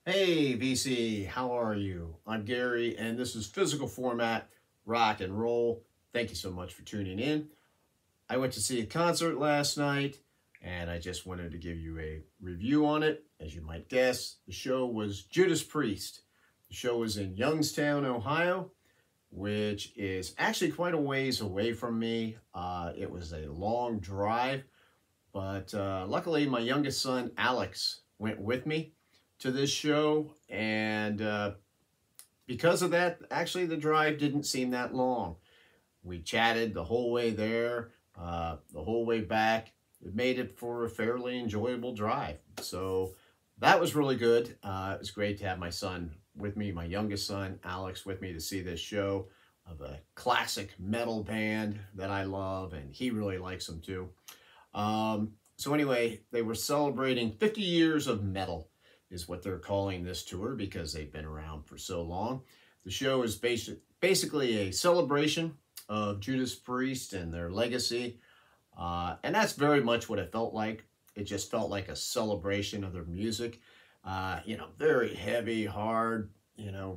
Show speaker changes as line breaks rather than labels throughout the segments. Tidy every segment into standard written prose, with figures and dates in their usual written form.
Hey VC, how are you? I'm Gary, and this is Physical Format Rock and Roll. Thank you so much for tuning in. I went to see a concert last night, and I just wanted to give you a review on it. As you might guess, the show was Judas Priest. The show was in Youngstown, Ohio, which is actually quite a ways away from me. It was a long drive, but luckily my youngest son, Alex, went with me to this show, and because of that, actually the drive didn't seem that long. We chatted the whole way there, the whole way back. It made it for a fairly enjoyable drive. So that was really good. It was great to have my son with me, my youngest son, Alex, with me to see this show of a classic metal band that I love, and he really likes them too. So anyway, they were celebrating 50 years of metal is what they're calling this tour because they've been around for so long. The show is basically a celebration of Judas Priest and their legacy. And that's very much what it felt like. It just felt like a celebration of their music. Very heavy, hard,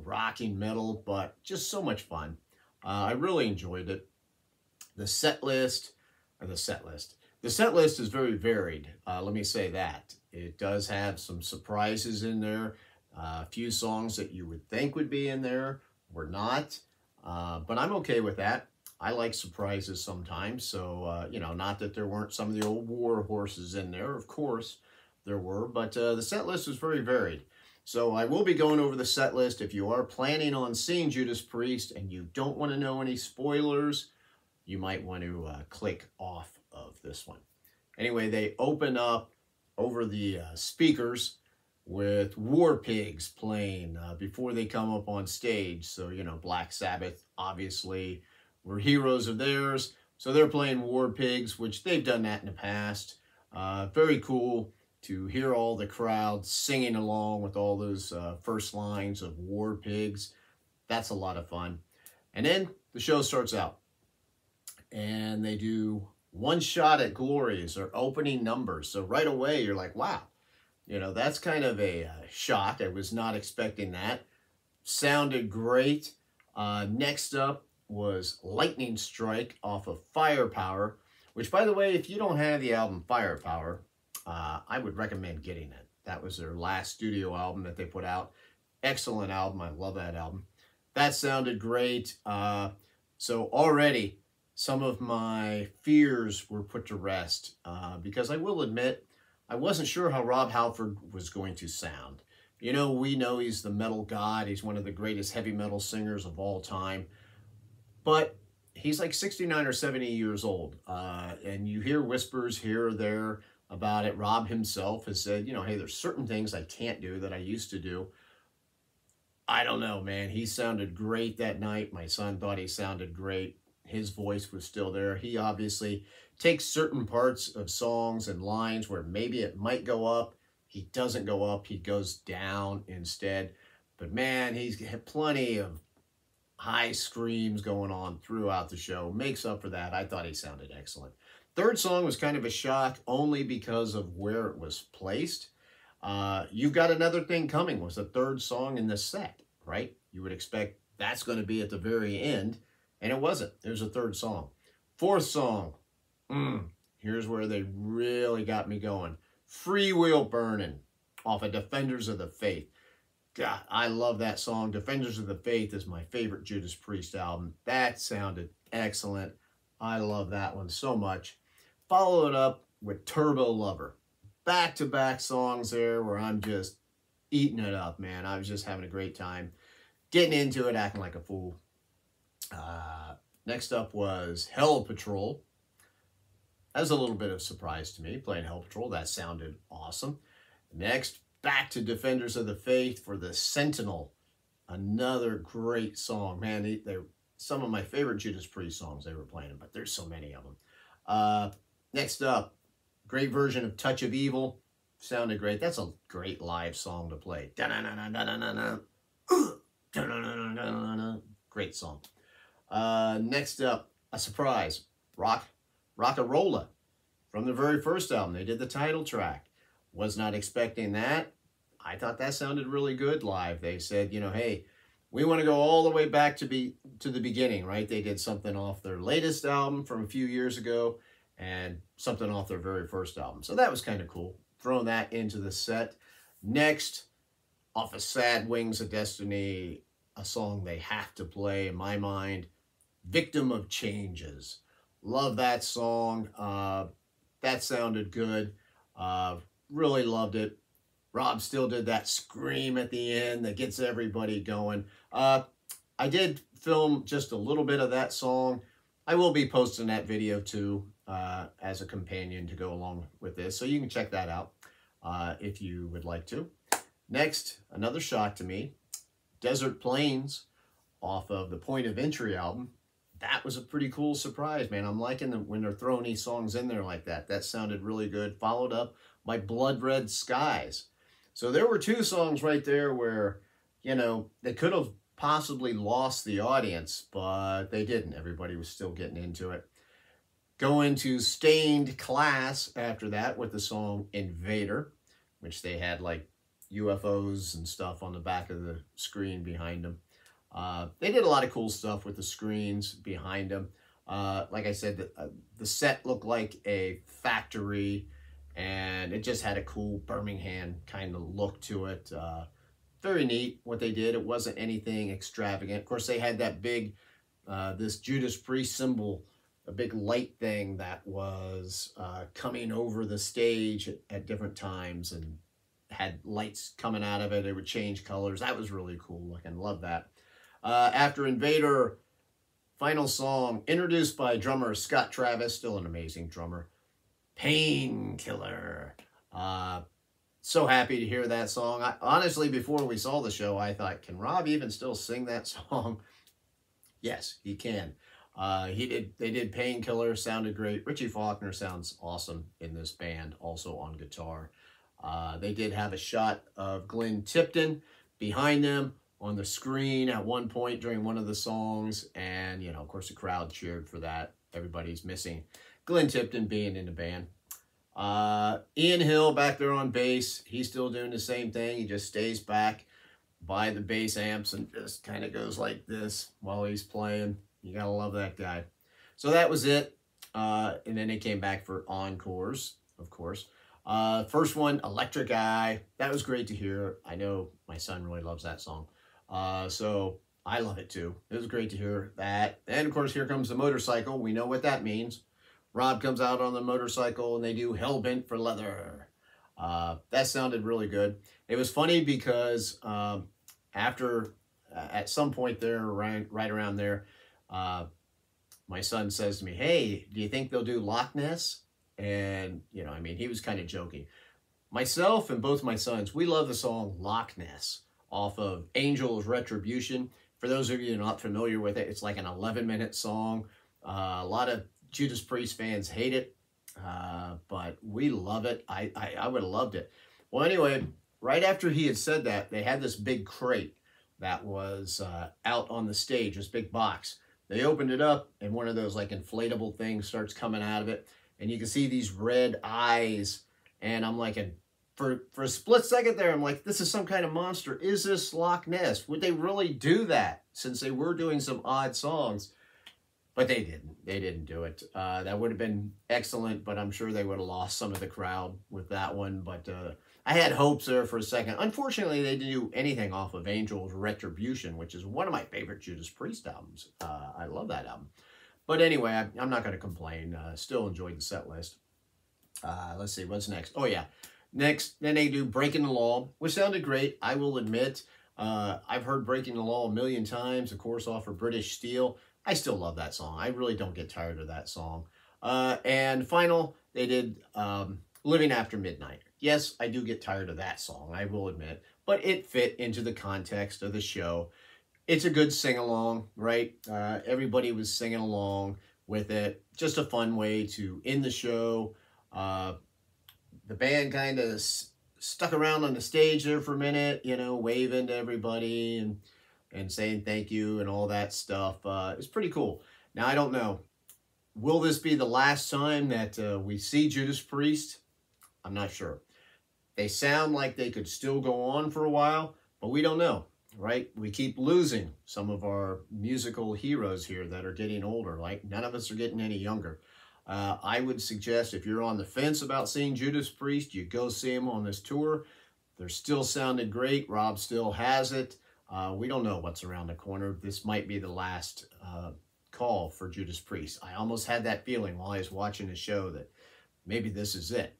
rocking metal, but just so much fun. I really enjoyed it. The set list is very varied. Let me say that. It does have some surprises in there. A few songs that you would think would be in there were not. But I'm okay with that. I like surprises sometimes. So, not that there weren't some of the old war horses in there. Of course, there were. But the set list was very varied. So I will be going over the set list. If you are planning on seeing Judas Priest and you don't want to know any spoilers, you might want to click off of this one. Anyway, they open up over the speakers with War Pigs playing before they come up on stage. So, Black Sabbath, obviously, were heroes of theirs. So they're playing War Pigs, which they've done that in the past. Very cool to hear all the crowd singing along with all those first lines of War Pigs. That's a lot of fun. And then the show starts out, and they do One Shot at Glory as their opening numbers. So right away, you're like, wow, that's kind of a shock. I was not expecting that. Sounded great. Next up was Lightning Strike off of Firepower, which, by the way, if you don't have the album Firepower, I would recommend getting it. That was their last studio album that they put out. Excellent album. I love that album. That sounded great. So already, some of my fears were put to rest because I will admit, I wasn't sure how Rob Halford was going to sound. We know he's the metal god. He's one of the greatest heavy metal singers of all time. But he's like 69 or 70 years old. And you hear whispers here or there about it. Rob himself has said, hey, there's certain things I can't do that I used to do. I don't know, man. He sounded great that night. My son thought he sounded great. His voice was still there. He obviously takes certain parts of songs and lines where maybe it might go up. He doesn't go up. He goes down instead. But man, he's had plenty of high screams going on throughout the show. Makes up for that. I thought he sounded excellent. Third song was kind of a shock only because of where it was placed. You've Got Another Thing Coming was the third song in the set, right? You would expect that's going to be at the very end. And it wasn't. There's a third song. Fourth song. Here's where they really got me going. Free Wheel Burning off of Defenders of the Faith. God, I love that song. Defenders of the Faith is my favorite Judas Priest album. That sounded excellent. I love that one so much. Follow it up with Turbo Lover. Back-to-back songs there where I'm just eating it up, man. I was just having a great time. Getting into it, acting like a fool. Next up was Hell Patrol. That was a little bit of a surprise to me, playing Hell Patrol. That sounded awesome. Next, back to Defenders of the Faith for the Sentinel. Another great song. Man, they're some of my favorite Judas Priest songs they were playing, but there's so many of them. Next up, great version of Touch of Evil. Sounded great. That's a great live song to play. Great song. Next up, a surprise. Rock-A-Rolla from the very first album. They did the title track. Was not expecting that. I thought that sounded really good live. They said, you know, hey, we want to go all the way back to the beginning, right? They did something off their latest album from a few years ago and something off their very first album. So that was kind of cool. Throwing that into the set. Next, off of Sad Wings of Destiny, a song they have to play in my mind, Victim of Changes. Love that song. That sounded good. Really loved it. Rob still did that scream at the end that gets everybody going. I did film just a little bit of that song. I will be posting that video too as a companion to go along with this. So you can check that out if you would like to. Next, another shock to me, Desert Plains off of the Point of Entry album. That was a pretty cool surprise, man. I'm liking them when they're throwing these songs in there like that. That sounded really good. Followed up by Blood Red Skies. So there were two songs right there where, you know, they could have possibly lost the audience, but they didn't. Everybody was still getting into it. Go into Stained Class after that with the song Invader, which they had like UFOs and stuff on the back of the screen behind them. They did a lot of cool stuff with the screens behind them. Like I said, the set looked like a factory, and it just had a cool Birmingham kind of look to it. Very neat what they did. It wasn't anything extravagant. Of course, they had that big, this Judas Priest symbol, a big light thing that was coming over the stage at different times and had lights coming out of it. It would change colors. That was really cool looking. Love that. After Invader, final song, introduced by drummer Scott Travis, still an amazing drummer, Painkiller. So happy to hear that song. Honestly, before we saw the show, I thought, can Rob even still sing that song? Yes, he can. They did Painkiller, sounded great. Richie Faulkner sounds awesome in this band, also on guitar. They did have a shot of Glenn Tipton behind them on the screen at one point during one of the songs, and, you know, of course, the crowd cheered for that. Everybody's missing Glenn Tipton being in the band. Ian Hill back there on bass. He's still doing the same thing. He just stays back by the bass amps and just kind of goes like this while he's playing. You gotta love that guy. So that was it. And then they came back for encores, of course. First one, Electric Eye. That was great to hear. I know my son really loves that song. So I love it too. It was great to hear that. And of course, here comes the motorcycle. We know what that means. Rob comes out on the motorcycle and they do Hellbent for Leather. That sounded really good. It was funny because at some point there, right around there, my son says to me, hey, do you think they'll do Loch Ness? And, you know, I mean, he was kind of joking. Myself and both my sons, we love the song Loch Ness off of Angel's Retribution. For those of you not familiar with it, it's like an 11-minute song. A lot of Judas Priest fans hate it, but we love it. I would have loved it. Well, anyway, right after he had said that, they had this big crate that was out on the stage, this big box. They opened it up, and one of those like inflatable things starts coming out of it, and you can see these red eyes, and I'm like, for a split second there, I'm like, this is some kind of monster. Is this Loch Ness? Would they really do that, since they were doing some odd songs? But they didn't. They didn't do it. That would have been excellent, but I'm sure they would have lost some of the crowd with that one. But I had hopes there for a second. Unfortunately, they didn't do anything off of Angel's Retribution, which is one of my favorite Judas Priest albums. I love that album. But anyway, I'm not going to complain. Still enjoyed the set list. Let's see, what's next? Oh, yeah. Next, then they do Breaking the Law, which sounded great, I will admit. I've heard Breaking the Law a million times, of course, off of British Steel. I still love that song. I really don't get tired of that song. And final, they did Living After Midnight. Yes, I do get tired of that song, I will admit. But it fit into the context of the show. It's a good sing-along, right? Everybody was singing along with it. Just a fun way to end the show. The band kind of stuck around on the stage there for a minute, you know, waving to everybody and saying thank you and all that stuff. It's pretty cool. Now, I don't know. Will this be the last time that we see Judas Priest? I'm not sure. They sound like they could still go on for a while, but we don't know, right? We keep losing some of our musical heroes here that are getting older. Like, none of us are getting any younger. I would suggest if you're on the fence about seeing Judas Priest, you go see him on this tour. They're still sounding great. Rob still has it. We don't know what's around the corner. This might be the last call for Judas Priest. I almost had that feeling while I was watching the show that maybe this is it.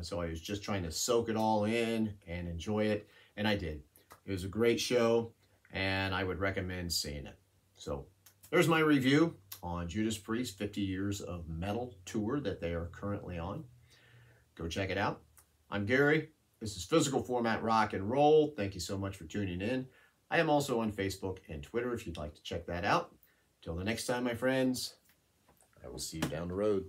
So I was just trying to soak it all in and enjoy it, and I did. It was a great show, and I would recommend seeing it. So there's my review on Judas Priest 50 Years of Metal tour that they are currently on. Go check it out. I'm Gary. This is Physical Format Rock and Roll. Thank you so much for tuning in. I am also on Facebook and Twitter if you'd like to check that out. Till the next time, my friends, I will see you down the road.